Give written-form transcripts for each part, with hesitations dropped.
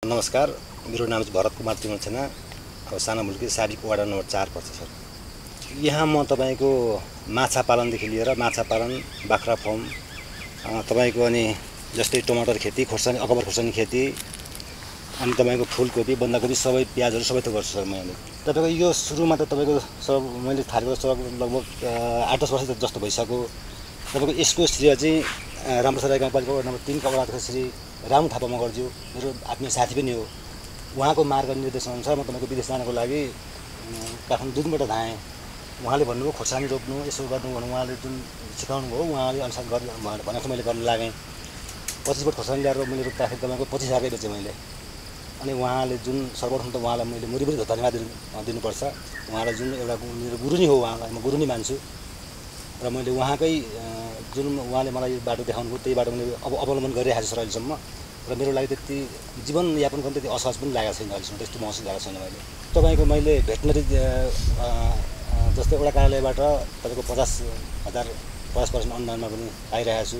नमस्कार, मेरो नाम चाहिँ भरत कुमार तिमलसेना। अब साना मुल्की साबिक वार्ड नम्बर 4 पर्छ सर। यहाँ म तपाईको माछा पालनदेखि लिएर माछा पालन, बाख्रा फार्म, तपाईको अनि जस्तै टमाटर खेती, खोर्सानी, अकबर खोर्सानी खेती, अनि तपाईको फुलकोपी, बन्दाकोपी सबै प्याजहरु सबै थोक गर्छु सर मैले। तपाईको यो सुरुमा त तपाईको सब मैले थालेको लगभग 8-10 वर्ष जस्तो भइसक्यो। तपाईको यसको श्रेय चाहिँ रामप्रसाद गाउँपालिका वार्ड नम्बर 3 कपडाको श्री रामु थापा मगरज्यू मेरो आत्मीय साथी पनि हो। उहाँको मार्गनिर्देशन अनुसार म तपाईको विदेश जानको लागि काठमाडौँ 2 दिनबाट धाएँ। उहाँले भन्नुभयो खोर्सानी रोप्नु, यसो गर्नु भनेर उहाँले जुन सिकाउनु भयो उहाँले अनुसार गर्न भनेको मैले गर्न लागेँ। 25 बोट खोर्सानी ल्याएर मैले रोप्दाखेरि तपाईको 25,000 बेचेँ मैले। अनि उहाँले जुन सर्वप्रथम त उहाँलाई मैले मुरीमुरी धन्यवाद दिनुपर्छ। उहाँलाई जुन एउटा मेरो गुरु नै हो, उहाँलाई म गुरु नै मान्छु। र मैले उहाँकै जुन उहाँले मलाई बाटो देखाउनु भयो त्यही बाटो मैले अवलम्बन गरिरहेको छु सर अहिलेसम्म। र मेरो लागि त्यति जीवनयापन गर्न त्यति असहज पनि लागेको छैन अहिलेसम्म, त्यस्तो महसुस गरेको छैन मैले। तपाईँको मैले भेटनरी जस्तै एउटा कार्यालयबाट तपाईँको 50% अनुदानमा पनि पाइरहेको छु।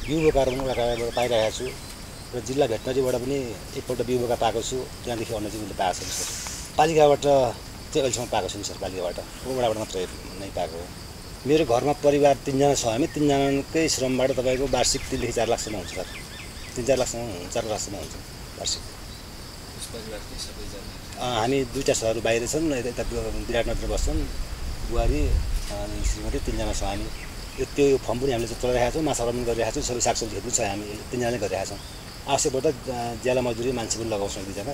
बिउ बोकाएर पनि एउटा कार्यालयबाट पाइरहेको छु। र जिल्ला भेटनरीबाट पनि एकपल्ट बिउ बोका पाएको छु। त्यहाँदेखि अन्य चाहिँ मैले पाएको छैन सर। पालिकाबाट चाहिँ अहिलेसम्म पाएको छैन सर। पालिकाबाट वडाबाट मात्रै नै पाएको हो। मेरो घरमा परिवार 3 जना छ। हामी 3 जनाकै श्रमबाट तपाईको वार्षिक 3 देखि 4 लाखसम्म हुन्छ सर। 3-4 लाखसम्म हुन्छ, 4 लाखसम्म हुन्छ वार्षिक। हामी 2टा छोराहरू बाहिर छन्, यता विराटनगर बस्छन्। बुहारी अनि श्रीमती 3 जना छौँ हामी। त्यो फर्म पनि हामीले चलाइरहेका छौँ, माछा पालन गरिरहेका छौँ, सबै सागसब्जी पनि छ। हामी 3 जनाले गरिरहेका छौँ। आवश्यक पर्दा ज्याला मजदुरी मान्छे पनि लगाउँछौँ, 2 जना।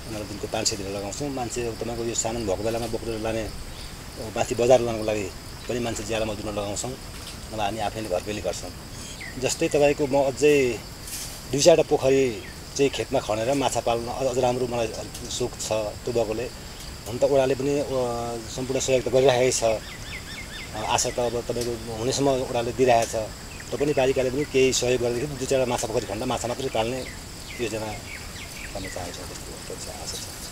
उनीहरू दिनको 500 दिएर लगाउँछौँ। मान्छे तपाईँको यो सामान भएको बेलामा बोकेर लाने माथि बजार लानको लागि पनि मान्छे ज्याला मजदुर लगाउँछौँ। नभए हामी आफैले घरबेली गर्छौँ। जस्तै तपाईँको म अझै 2-4वटा पोखरी चाहिँ खेतमा खनेर माछा पाल्न अझ राम्रो मलाई सोख छ। त्यो भएकोले हुन त ओडाले पनि सम्पूर्ण सहयोग त गरिरहेकै छ। आशा त अब तपाईँको हुनेसम्म ओडाले दिइरहेको छ। र पनि पालिकाले पनि केही सहयोग गरेदेखि 2-4 माछा पोखरी खन्दा माछा मात्रै पाल्ने योजना गर्न चाहन्छ, त्यस्तो आशा छ।